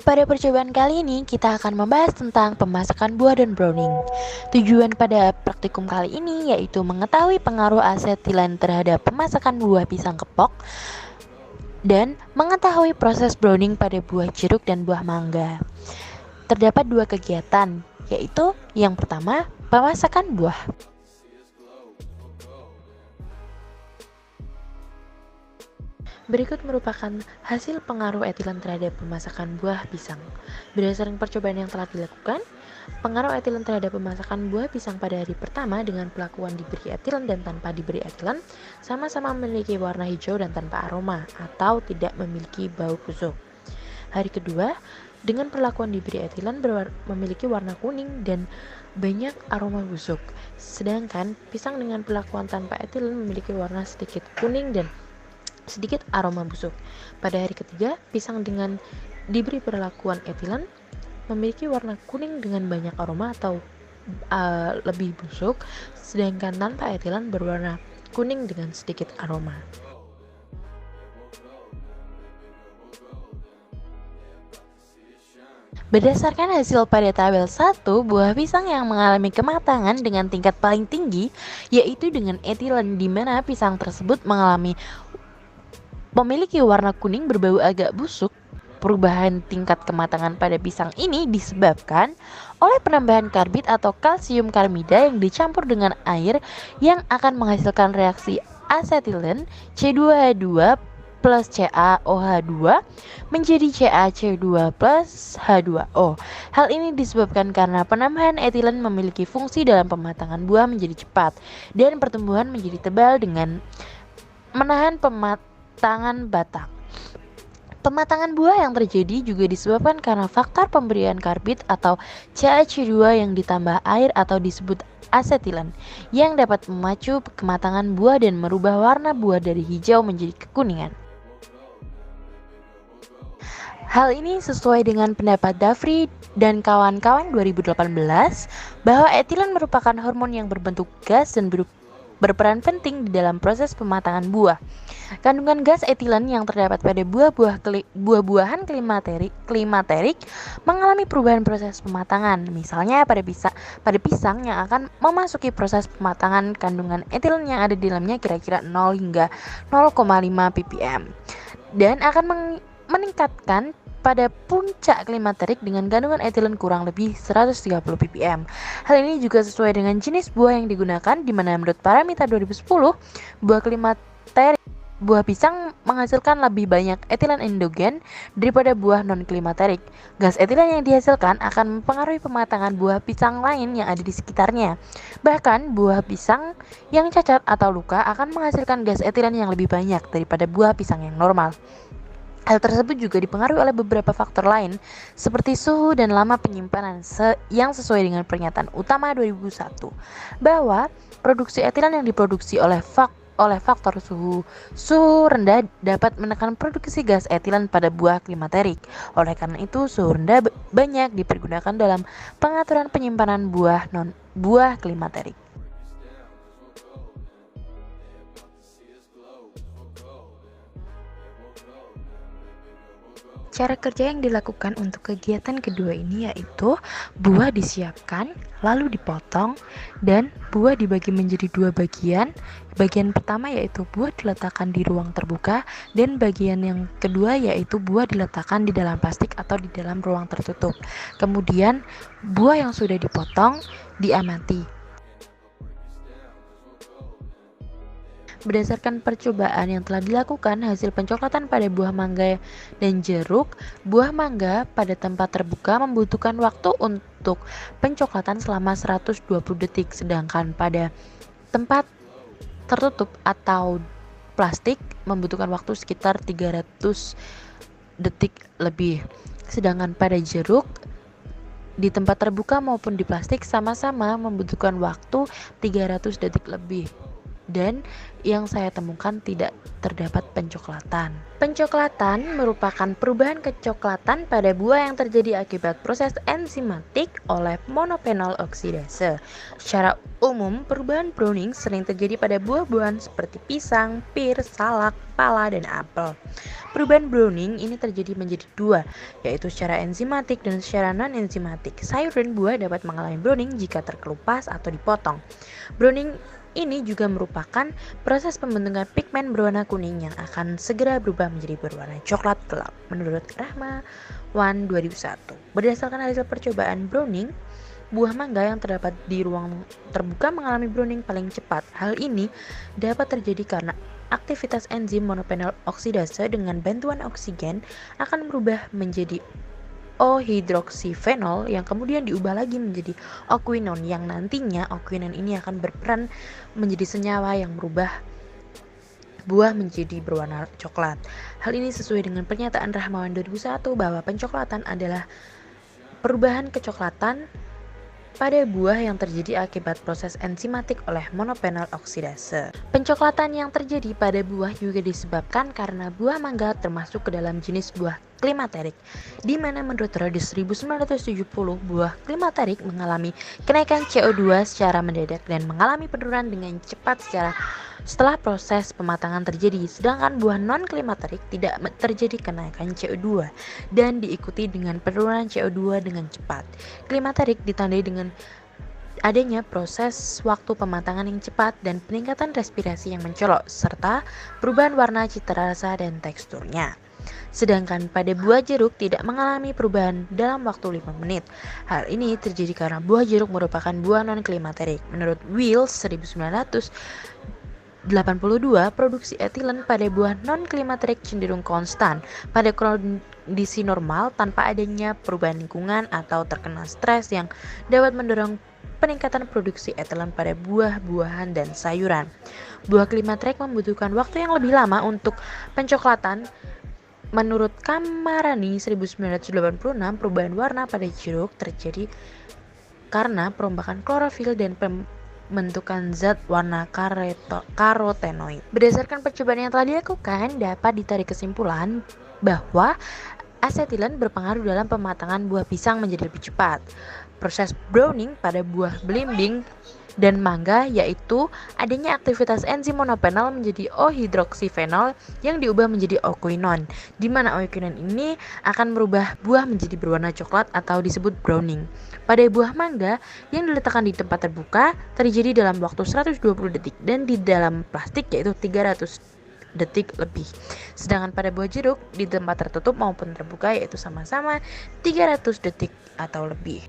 Pada percobaan kali ini, kita akan membahas tentang pemasakan buah dan browning. Tujuan pada praktikum kali ini yaitu mengetahui pengaruh asetilen terhadap pemasakan buah pisang kepok dan mengetahui proses browning pada buah jeruk dan buah mangga. Terdapat dua kegiatan, yaitu yang pertama, pemasakan buah. Berikut merupakan hasil pengaruh etilen terhadap pemasakan buah pisang. Berdasarkan percobaan yang telah dilakukan, pengaruh etilen terhadap pemasakan buah pisang pada hari pertama dengan pelakuan diberi etilen dan tanpa diberi etilen sama-sama memiliki warna hijau dan tanpa aroma atau tidak memiliki bau busuk. Hari kedua, dengan perlakuan diberi etilen memiliki warna kuning dan banyak aroma busuk. Sedangkan pisang dengan perlakuan tanpa etilen memiliki warna sedikit kuning dan sedikit aroma busuk. Pada hari ketiga, pisang dengan diberi perlakuan etilen memiliki warna kuning dengan banyak aroma atau lebih busuk, sedangkan tanpa etilen berwarna kuning dengan sedikit aroma. Berdasarkan hasil pada tabel 1, buah pisang yang mengalami kematangan dengan tingkat paling tinggi yaitu dengan etilen, di mana pisang tersebut memiliki warna kuning berbau agak busuk. Perubahan tingkat kematangan pada pisang ini disebabkan oleh penambahan karbit atau kalsium karmida yang dicampur dengan air yang akan menghasilkan reaksi asetilen C2H2 plus CaOH2 menjadi CaC2 plus H2O. Hal ini disebabkan karena penambahan etilen memiliki fungsi dalam pematangan buah menjadi cepat dan pertumbuhan menjadi tebal dengan menahan pematangan batang. Pematangan buah yang terjadi juga disebabkan karena faktor pemberian karbit atau CaC2 yang ditambah air atau disebut asetilen yang dapat memacu kematangan buah dan merubah warna buah dari hijau menjadi kekuningan. Hal ini sesuai dengan pendapat Dafri dan kawan-kawan 2018 bahwa etilen merupakan hormon yang berbentuk gas dan berperan penting di dalam proses pematangan buah. Kandungan gas etilen yang terdapat pada buah-buahan klimaterik mengalami perubahan proses pematangan. Misalnya pada pisang yang akan memasuki proses pematangan, kandungan etilen yang ada di dalamnya kira-kira 0 hingga 0,5 ppm dan akan meningkatkan pada puncak klimaterik dengan kandungan etilen kurang lebih 130 ppm. Hal ini juga sesuai dengan jenis buah yang digunakan, di mana menurut Paramita 2010, buah pisang menghasilkan lebih banyak etilen endogen daripada buah non-klimaterik. Gas etilen yang dihasilkan akan mempengaruhi pematangan buah pisang lain yang ada di sekitarnya. Bahkan, buah pisang yang cacat atau luka akan menghasilkan gas etilen yang lebih banyak daripada buah pisang yang normal. Hal tersebut juga dipengaruhi oleh beberapa faktor lain, seperti suhu dan lama penyimpanan yang sesuai dengan pernyataan utama 2001, bahwa produksi etilen yang diproduksi oleh faktor suhu rendah dapat menekan produksi gas etilen pada buah klimaterik. Oleh karena itu, suhu rendah banyak dipergunakan dalam pengaturan penyimpanan buah klimaterik. Cara kerja yang dilakukan untuk kegiatan kedua ini yaitu buah disiapkan, lalu dipotong, dan buah dibagi menjadi dua bagian. Bagian pertama yaitu buah diletakkan di ruang terbuka, dan bagian yang kedua yaitu buah diletakkan di dalam plastik atau di dalam ruang tertutup. Kemudian buah yang sudah dipotong diamati. Berdasarkan percobaan yang telah dilakukan, hasil pencoklatan pada buah mangga dan jeruk, buah mangga pada tempat terbuka membutuhkan waktu untuk pencoklatan selama 120 detik, sedangkan pada tempat tertutup atau plastik membutuhkan waktu sekitar 300 detik lebih. Sedangkan pada jeruk di tempat terbuka maupun di plastik sama-sama membutuhkan waktu 300 detik lebih. dan yang saya temukan tidak terdapat pencoklatan. Pencoklatan merupakan perubahan kecoklatan pada buah yang terjadi akibat proses enzimatik oleh monopenol oksidase. Secara umum, perubahan browning sering terjadi pada buah-buahan seperti pisang, pir, salak, pala, dan apel. Perubahan browning ini terjadi menjadi dua, yaitu secara enzimatik dan secara non-enzimatik. Sayur dan buah dapat mengalami browning jika terkelupas atau dipotong. Browning ini juga merupakan proses pembentukan pigmen berwarna kuning yang akan segera berubah menjadi berwarna coklat gelap, menurut Rahmawan 2001. Berdasarkan hasil percobaan browning, buah mangga yang terdapat di ruang terbuka mengalami browning paling cepat. Hal ini dapat terjadi karena aktivitas enzim monopenol oksidase dengan bantuan oksigen akan berubah menjadi O-hidroksifenol yang kemudian diubah lagi menjadi oquinon, yang nantinya oquinon ini akan berperan menjadi senyawa yang merubah buah menjadi berwarna coklat. Hal ini sesuai dengan pernyataan Rahmawan 2001 bahwa pencoklatan adalah perubahan kecoklatan pada buah yang terjadi akibat proses enzimatik oleh monopenol oksidase. Pencoklatan yang terjadi pada buah juga disebabkan karena buah mangga termasuk ke dalam jenis buah klimaterik, di mana menurut Rhodes 1970 buah klimaterik mengalami kenaikan CO2 secara mendadak dan mengalami penurunan dengan cepat setelah proses pematangan terjadi, sedangkan buah non-klimaterik tidak terjadi kenaikan CO2 dan diikuti dengan penurunan CO2 dengan cepat. Klimaterik ditandai dengan adanya proses waktu pematangan yang cepat dan peningkatan respirasi yang mencolok, serta perubahan warna, cita rasa, dan teksturnya. Sedangkan pada buah jeruk tidak mengalami perubahan dalam waktu 5 menit. Hal ini terjadi karena buah jeruk merupakan buah non-klimaterik. Menurut Wills 1982, produksi etilen pada buah non-klimaterik cenderung konstan pada kondisi normal tanpa adanya perubahan lingkungan atau terkena stres yang dapat mendorong peningkatan produksi etilen pada buah-buahan dan sayuran. Buah klimaterik membutuhkan waktu yang lebih lama untuk pencoklatan. Menurut Kamarani 1986, perubahan warna pada jeruk terjadi karena perombakan klorofil dan pembentukan zat warna karotenoid. Berdasarkan percobaan yang telah dilakukan, dapat ditarik kesimpulan bahwa asetilen berpengaruh dalam pematangan buah pisang menjadi lebih cepat. Proses browning pada buah belimbing dan mangga yaitu adanya aktivitas enzim monopenol menjadi O-hidroksifenol yang diubah menjadi oquinon, di mana oquinon ini akan merubah buah menjadi berwarna coklat atau disebut browning. Pada buah mangga yang diletakkan di tempat terbuka terjadi dalam waktu 120 detik dan di dalam plastik yaitu 300 detik lebih. Sedangkan pada buah jeruk di tempat tertutup maupun terbuka yaitu sama-sama 300 detik atau lebih.